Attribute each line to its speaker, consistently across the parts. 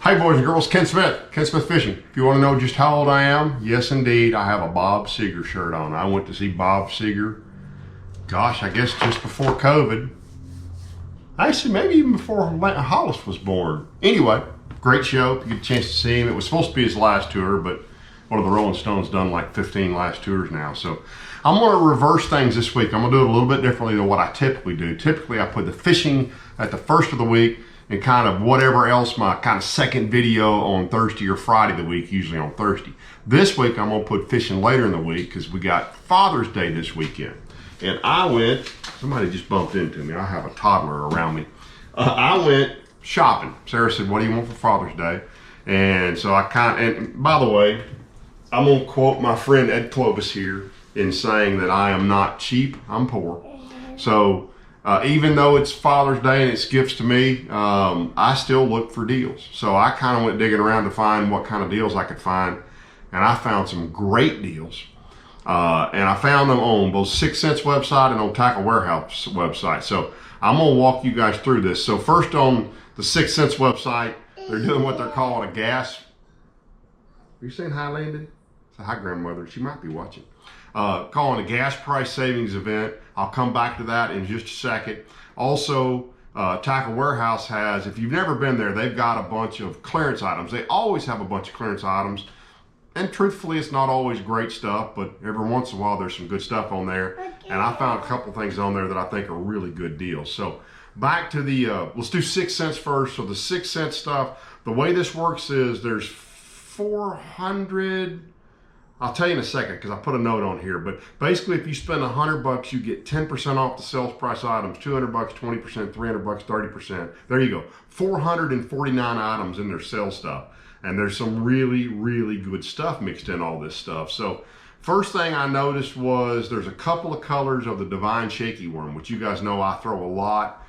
Speaker 1: Hi boys and girls, Ken Smith Fishing. If you want to know just how old I am, yes indeed, I have a Bob Seger shirt on. I went to see Bob Seger, gosh, I guess just before COVID. Actually, maybe even before Hollis was born. Anyway, great show, if you get a chance to see him. It was supposed to be his last tour, but one of the Rolling Stones done like 15 last tours now. So I'm going to reverse things this week. I'm going to do it a little bit differently than what I typically do. Typically, I put the fishing at the first of the week, and kind of whatever else, my kind of second video on Thursday or Friday of the week, usually on Thursday. This week I'm gonna put fishing later in the week because we got Father's Day this weekend. And I went, somebody just bumped into me, I have a toddler around me. I went shopping. Sarah said, what do you want for Father's Day? And so and by the way, I'm gonna quote my friend Ed Clovis here in saying that I am not cheap, I'm poor. So, even though it's Father's Day and it's gifts to me, I still look for deals. So I kind of went digging around to find what kind of deals I could find, and I found some great deals. And I found them on both 6 Cents website and on Tackle Warehouse website. So I'm gonna walk you guys through this. So first on the 6 Cents website, they're doing what they're calling a gas. Are you saying hi, Landon? Say hi, grandmother. She might be watching. Calling a gas price savings event. I'll come back to that in just a second. Also, Tackle Warehouse has, if you've never been there, they've got a bunch of clearance items. They always have a bunch of clearance items. And truthfully, it's not always great stuff, but every once in a while there's some good stuff on there. And I found a couple things on there that I think are really good deals. So back to the, let's do 6 Cents first. So the 6 Cents stuff, the way this works is there's 400, I'll tell you in a second because I put a note on here, but basically if you spend $100, you get 10% off the sales price items, $200, 20%, $300, 30%. There you go. 449 items in their sales stuff. And there's some really, really good stuff mixed in all this stuff. So first thing I noticed was there's a couple of colors of the Divine Shaky worm, which you guys know I throw a lot.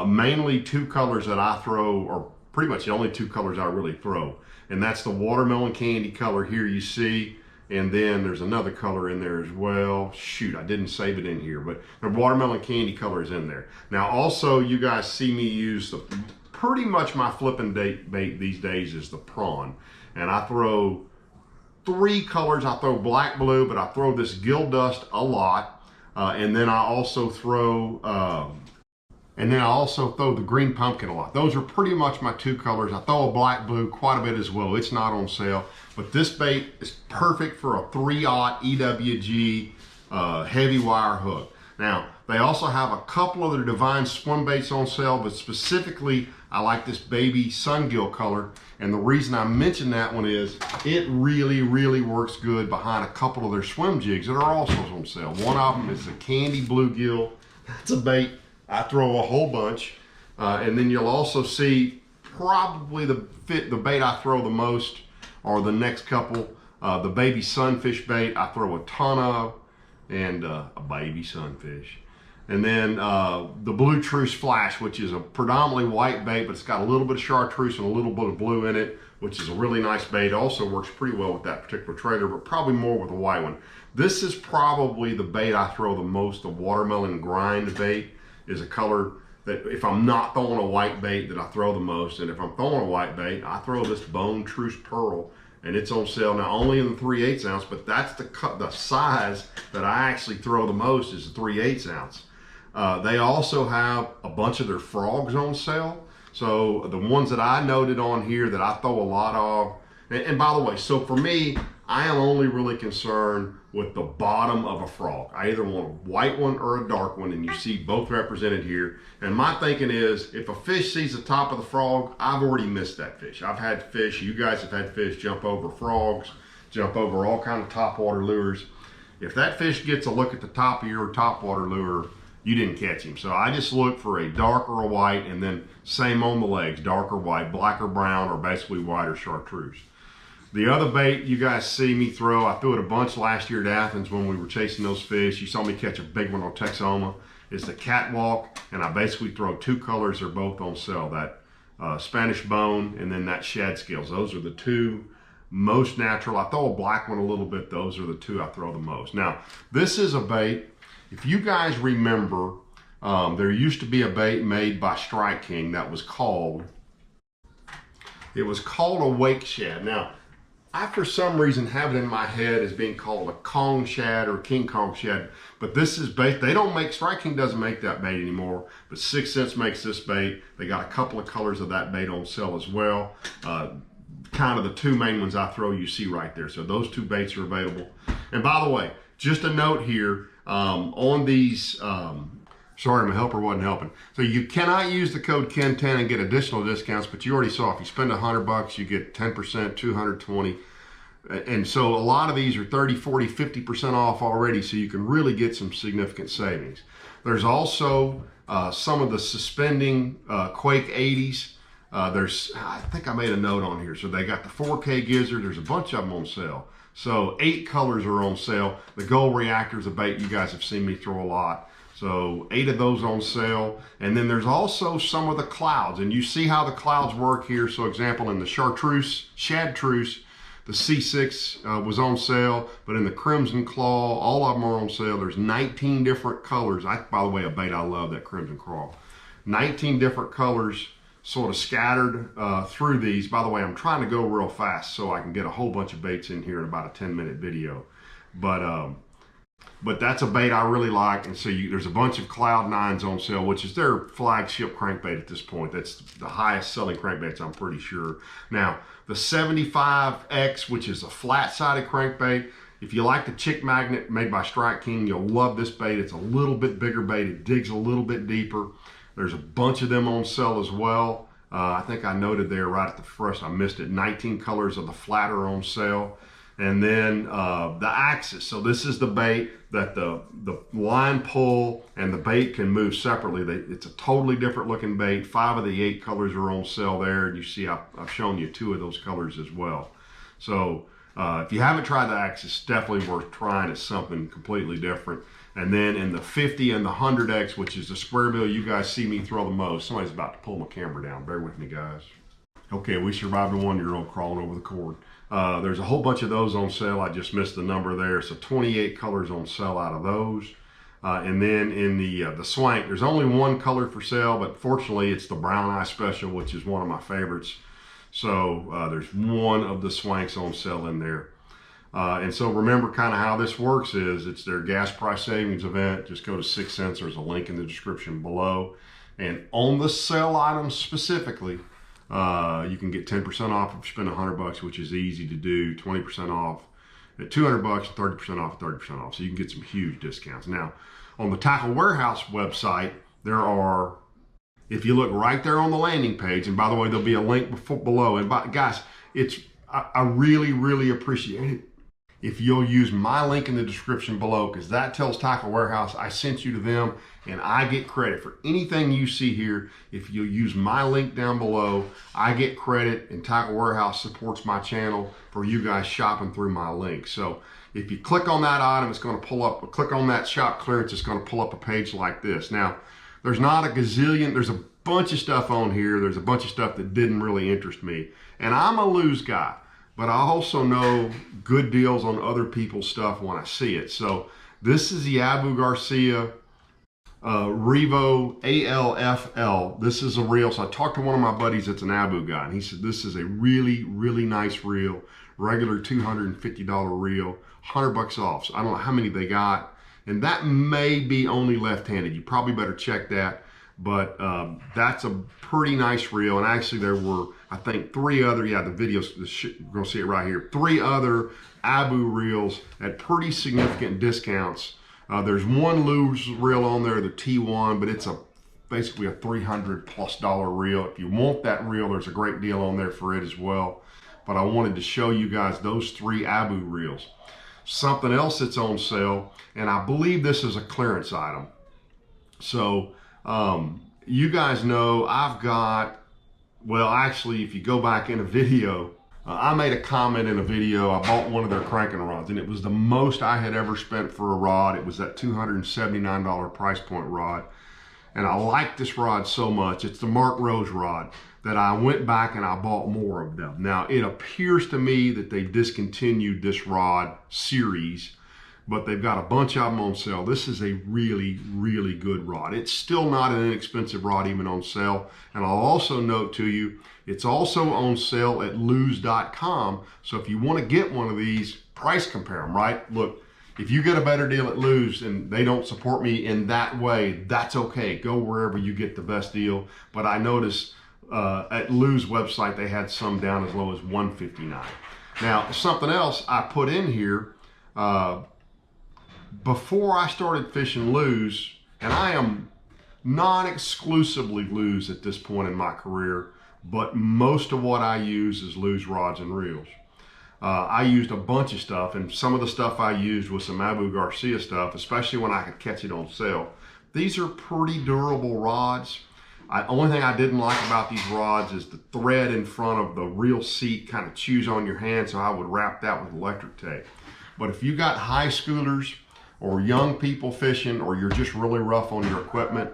Speaker 1: Mainly two colors that I throw, or pretty much the only two colors I really throw. And that's the watermelon candy color here you see. And then there's another color in there as well. Shoot, I didn't save it in here, but the watermelon candy color is in there. Now also, you guys see me use pretty much my flipping bait these days is the prawn. And I throw three colors. I throw black, blue, but I throw this gill dust a lot. And then I also throw the green pumpkin a lot. Those are pretty much my two colors. I throw a black blue quite a bit as well. It's not on sale, but this bait is perfect for a 3/0 EWG heavy wire hook. Now, they also have a couple of their Divine swim baits on sale, but specifically, I like this baby sungill color. And the reason I mention that one is it really, really works good behind a couple of their swim jigs that are also on sale. One of them is the candy bluegill. That's a bait I throw a whole bunch, and then you'll also see probably the bait I throw the most are the next couple. The baby sunfish bait I throw a ton of, and a baby sunfish. And then the blue truce flash, which is a predominantly white bait, but it's got a little bit of chartreuse and a little bit of blue in it, which is a really nice bait. It also works pretty well with that particular trailer, but probably more with the white one. This is probably the bait I throw the most. The watermelon grind bait is a color that if I'm not throwing a white bait that I throw the most, and if I'm throwing a white bait, I throw this bone truce pearl, and it's on sale now only in the 3/8 ounce, but that's the size that I actually throw the most is the 3/8 ounce. They also have a bunch of their frogs on sale. So the ones that I noted on here that I throw a lot of, and by the way, so for me, I am only really concerned with the bottom of a frog. I either want a white one or a dark one, and you see both represented here. And my thinking is, if a fish sees the top of the frog, I've already missed that fish. I've had fish, you guys have had fish jump over frogs, jump over all kind of topwater lures. If that fish gets a look at the top of your topwater lure, you didn't catch him. So I just look for a dark or a white, and then same on the legs, dark or white, black or brown, or basically white or chartreuse. The other bait you guys see me throw, I threw it a bunch last year at Athens when we were chasing those fish. You saw me catch a big one on Texoma. It's the catwalk, and I basically throw two colors. They're both on sale, that Spanish bone and then that shad scales. Those are the two most natural. I throw a black one a little bit. Those are the two I throw the most. Now, this is a bait. If you guys remember, there used to be a bait made by Strike King that was called It was called a wake shad. Now, I for some reason have it in my head as being called a Kong shad or King Kong shad, but this is bait. They don't make, Strike King doesn't make that bait anymore, but 6 Cents makes this bait. They got a couple of colors of that bait on sale as well. Kind of the two main ones I throw you see right there. So those two baits are available. And by the way, just a note here on these, sorry, my helper wasn't helping. So you cannot use the code KEN10 and get additional discounts, but you already saw if you spend $100, you get 10%, 220. And so a lot of these are 30, 40, 50% off already, so you can really get some significant savings. There's also some of the suspending Quake 80s. I think I made a note on here. So they got the 4K gizzard. There's a bunch of them on sale. So 8 colors are on sale. The gold reactor is a bait you guys have seen me throw a lot. So 8 of those on sale. And then there's also some of the clouds. And you see how the clouds work here. So example, in the chartreuse, shadtreuse, the C6 was on sale. But in the crimson claw, all of them are on sale. There's 19 different colors. By the way, a bait I love, that crimson claw. 19 different colors sort of scattered through these. By the way, I'm trying to go real fast so I can get a whole bunch of baits in here in about a 10-minute video. But that's a bait I really like. And so there's a bunch of Cloud 9s on sale, which is their flagship crankbait at this point. That's the highest selling crankbaits, I'm pretty sure. Now, the 75X, which is a flat-sided crankbait, if you like the chick magnet made by Strike King, you'll love this bait. It's a little bit bigger bait. It digs a little bit deeper. There's a bunch of them on sale as well. I think I noted there right at the first, I missed it, 19 colors of the flatter on sale. And then the axis. So this is the bait that the line pull and the bait can move separately. It's a totally different looking bait. 5 of the 8 colors are on sale there. And you see I've shown you 2 of those colors as well. So if you haven't tried the axis, definitely worth trying. It's something completely different. And then in the 50 and the 100X, which is the square bill you guys see me throw the most. Somebody's about to pull my camera down. Bear with me, guys. Okay, we survived a 1-year-old crawling over the cord. There's a whole bunch of those on sale. I just missed the number there. So 28 colors on sale out of those. And then in the swank, there's only 1 color for sale, but fortunately it's the brown eye special, which is one of my favorites. So there's 1 of the swanks on sale in there. And so remember kind of how this works is it's their gas price savings event. Just go to 6 Cents. There's a link in the description below. And on the sale items specifically, you can get 10% off if you spend $100, which is easy to do. 20% off at $200 and 30% off at 30% off. So you can get some huge discounts. Now, on the Tackle Warehouse website, there are, if you look right there on the landing page, and by the way, there'll be a link below. And guys, I really, really appreciate it if you'll use my link in the description below, because that tells Tackle Warehouse I sent you to them, and I get credit for anything you see here. If you'll use my link down below, I get credit, and Tackle Warehouse supports my channel for you guys shopping through my link. So if you click on that item, it's going to pull up, click on that shop clearance, it's going to pull up a page like this. Now, there's not a gazillion, there's a bunch of stuff on here. There's a bunch of stuff that didn't really interest me. And I'm a lose guy, but I also know good deals on other people's stuff when I see it. So this is the Abu Garcia Revo ALFL. This is a reel. So I talked to one of my buddies that's an Abu guy, and he said this is a really, really nice reel. Regular $250 reel, $100 off. So I don't know how many they got, and that may be only left-handed. You probably better check that. But that's a pretty nice reel. And actually there were, I think, 3 other, yeah, the videos, you're gonna see it right here, 3 other Abu reels at pretty significant discounts. There's one loose reel on there, the T1, but it's basically a $300+ reel. If you want that reel, there's a great deal on there for it as well. But I wanted to show you guys those 3 Abu reels. Something else that's on sale, and I believe this is a clearance item. So you guys know I've got, well, actually, if you go back in a video, I made a comment in a video. I bought one of their cranking rods, and it was the most I had ever spent for a rod. It was that $279 price point rod. And I like this rod so much. It's the Mark Rose rod that I went back and I bought more of them. Now, it appears to me that they discontinued this rod series, but they've got a bunch of them on sale. This is a really, really good rod. It's still not an inexpensive rod even on sale. And I'll also note to you, it's also on sale at lose.com. So if you want to get one of these, price compare them, right? Look, if you get a better deal at Lose and they don't support me in that way, that's okay. Go wherever you get the best deal. But I noticed at Lose website, they had some down as low as $159. Now, something else I put in here, before I started fishing Lose, and I am non-exclusively Lose at this point in my career, but most of what I use is Lose rods and reels. I used a bunch of stuff, and some of the stuff I used was some Abu Garcia stuff, especially when I could catch it on sale. These are pretty durable rods. Only thing I didn't like about these rods is the thread in front of the reel seat kind of chews on your hand, so I would wrap that with electric tape. But if you got high schoolers or young people fishing, or you're just really rough on your equipment,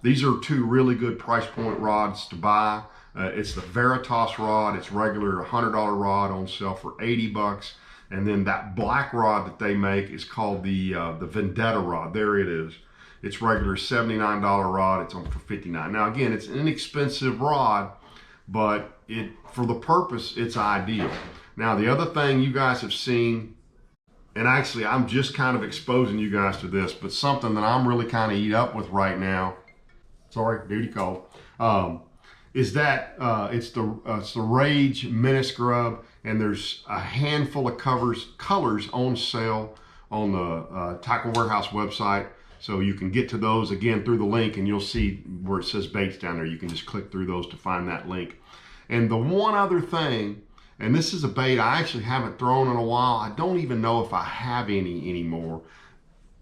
Speaker 1: these are two really good price point rods to buy. It's the Veritas rod. It's regular $100 rod on sale for 80 bucks. And then that black rod that they make is called the Vendetta rod. There it is. It's regular $79 rod. It's on for 59. Now again, it's an inexpensive rod, but for the purpose, it's ideal. Now the other thing you guys have seen, and actually I'm just kind of exposing you guys to this, but something that I'm really kind of eat up with right now, sorry, duty call, is that it's the Rage Menace Grub, and there's a handful of colors on sale on the Tackle Warehouse website. So you can get to those again through the link, and you'll see where it says baits down there. You can just click through those to find that link. And the one other thing, and this is a bait I actually haven't thrown in a while. I don't even know if I have any anymore.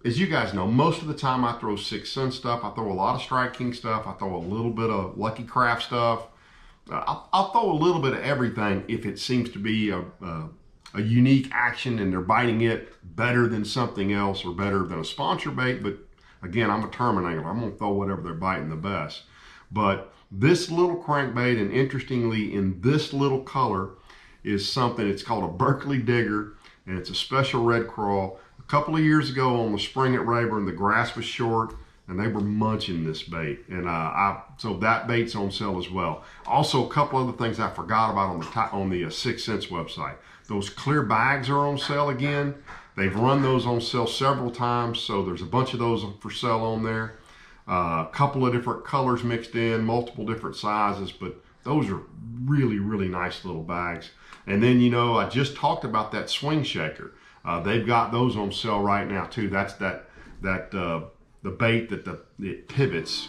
Speaker 1: As you guys know, most of the time I throw Six Sun stuff. I throw a lot of Strike King stuff. I throw a little bit of Lucky Craft stuff. I'll throw a little bit of everything if it seems to be a unique action and they're biting it better than something else or better than a sponsor bait. But again, I'm a terminator. I'm going to throw whatever they're biting the best. But this little crankbait, and interestingly in this little color, is something, it's called a Berkeley Digger, and it's a special red crawl. A couple of years ago on the spring at Rayburn, the grass was short and they were munching this bait, and so that bait's on sale as well. Also, a couple other things I forgot about on the 6 Cents website. Those clear bags are on sale again. They've run those on sale several times, so there's a bunch of those for sale on there. A couple of different colors mixed in, multiple different sizes, but those are really, really nice little bags. And then, you know, I just talked about that swing shaker. They've got those on sale right now too. That's the bait that it pivots.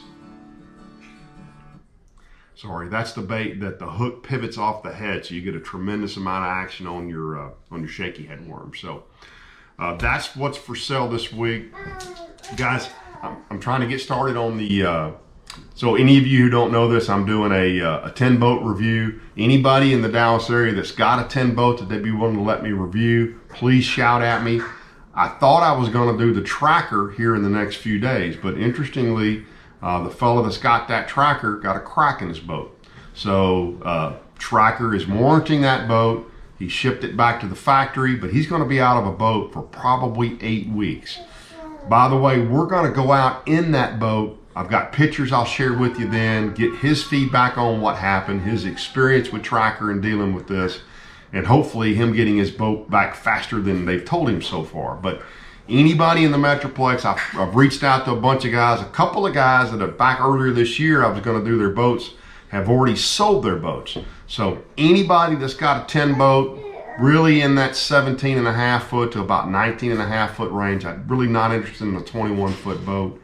Speaker 1: Sorry, that's the bait that the hook pivots off the head, so you get a tremendous amount of action on your shaky head worm. So that's what's for sale this week, guys. I'm trying to get started on the. So any of you who don't know this, I'm doing a 10 boat review. Anybody in the Dallas area that's got a 10 boat that they'd be willing to let me review, please shout at me. I thought I was going to do the tracker here in the next few days, but interestingly, the fellow that's got that tracker got a crack in his boat. So tracker is warranting that boat. He shipped it back to the factory, but he's going to be out of a boat for probably 8 weeks. By the way, we're going to go out in that boat. I've got pictures I'll share with you then, get his feedback on what happened, his experience with tracker and dealing with this, and hopefully him getting his boat back faster than they've told him so far. But anybody in the Metroplex, I've reached out to a bunch of guys. A couple of guys that are back earlier this year I was going to do their boats have already sold their boats. So anybody that's got a 10 boat, really in that 17.5 foot to about 19.5 foot range, I'm really not interested in a 21 foot boat.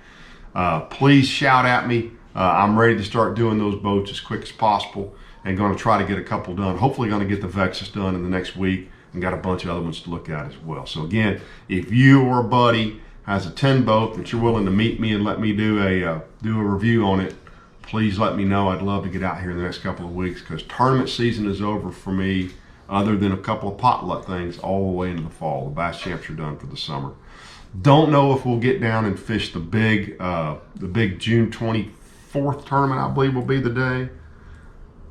Speaker 1: Please shout at me. I'm ready to start doing those boats as quick as possible and going to try to get a couple done. Hopefully going to get the Vexus done in the next week and got a bunch of other ones to look at as well. So again, if you or a buddy has a 10 boat that you're willing to meet me and let me do a review on it, please let me know. I'd love to get out here in the next couple of weeks, because tournament season is over for me, other than a couple of potluck things all the way into the fall. The bass champs are done for the summer. Don't know if we'll get down and fish the big June 24th tournament, I believe will be the day.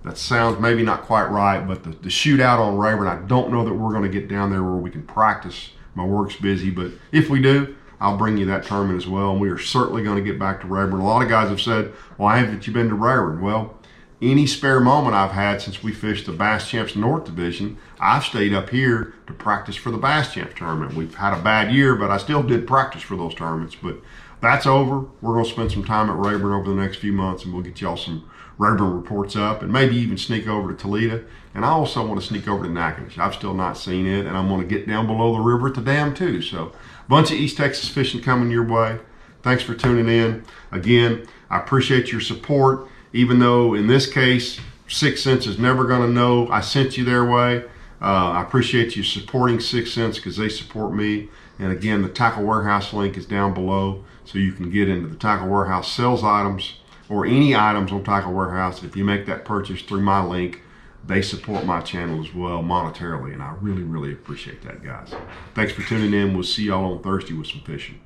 Speaker 1: That sounds maybe not quite right, but the shootout on Rayburn, I don't know that we're going to get down there where we can practice My work's busy, but if we do, I'll bring you that tournament as well. And we are certainly going to get back to Rayburn. A lot of guys have said, why haven't you been to Rayburn? Well, any spare moment I've had since we fished the Bass Champs North Division, I've stayed up here to practice for the Bass Champs tournament. We've had a bad year, but I still did practice for those tournaments. But that's over. We're going to spend some time at Rayburn over the next few months, and we'll get y'all some Rayburn reports up, and maybe even sneak over to Toledo. And I also want to sneak over to Natchitoches. I've still not seen it, and I'm going to get down below the river at the dam too. So a bunch of East Texas fishing coming your way. Thanks for tuning in. Again, I appreciate your support. Even though in this case, 6 Cents is never going to know I sent you their way. I appreciate you supporting 6 Cents because they support me. And again, the Tackle Warehouse link is down below, so you can get into the Tackle Warehouse sales items or any items on Tackle Warehouse. If you make that purchase through my link, they support my channel as well monetarily, and I really, really appreciate that, guys. Thanks for tuning in. We'll see y'all on Thursday with some fishing.